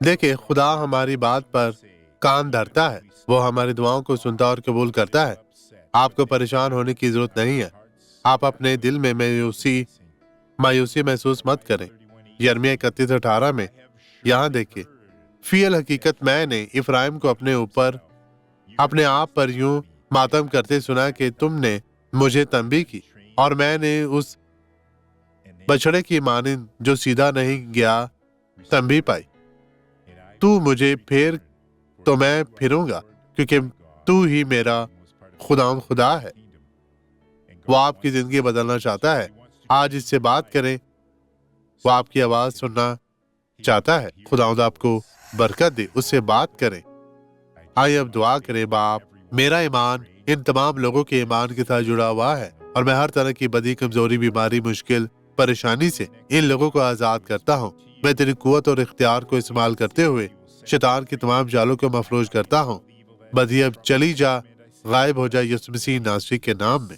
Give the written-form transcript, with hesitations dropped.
دیکھیں، خدا ہماری بات پر کان دھرتا ہے، وہ ہماری دعاؤں کو سنتا اور قبول کرتا ہے۔ آپ کو پریشان ہونے کی ضرورت نہیں ہے۔ آپ اپنے دل میں مایوسی محسوس مت کریں۔ یرمیہ 31:18 میں یہاں دیکھیں، فی الحقیقت میں نے افرائیم کو اپنے آپ پر یوں ماتم کرتے سنا کہ تم نے مجھے تنبیہ کی، اور میں نے اس بچڑے کی مانند جو سیدھا نہیں گیا تنبیہ پائی۔ تو مجھے پھیر تو میں پھروں گا، کیونکہ تو ہی میرا خدا ہے۔ وہ آپ کی زندگی بدلنا چاہتا ہے۔ آج اس سے بات کریں، وہ آپ کی آواز سننا چاہتا ہے۔ خداوند آپ کو برکت دے، اس سے بات کریں۔ آئیے اب دعا کریں۔ باپ، میرا ایمان ان تمام لوگوں کے ایمان کے ساتھ جڑا ہوا ہے، اور میں ہر طرح کی بدی، کمزوری، بیماری، مشکل، پریشانی سے ان لوگوں کو آزاد کرتا ہوں۔ میں تیری قوت اور اختیار کو استعمال کرتے ہوئے شیطان کی تمام جالوں کو مفلوج کرتا ہوں۔ بدی اب چلی جا، غائب ہو جا، یسوع مسیح ناصری کے نام میں۔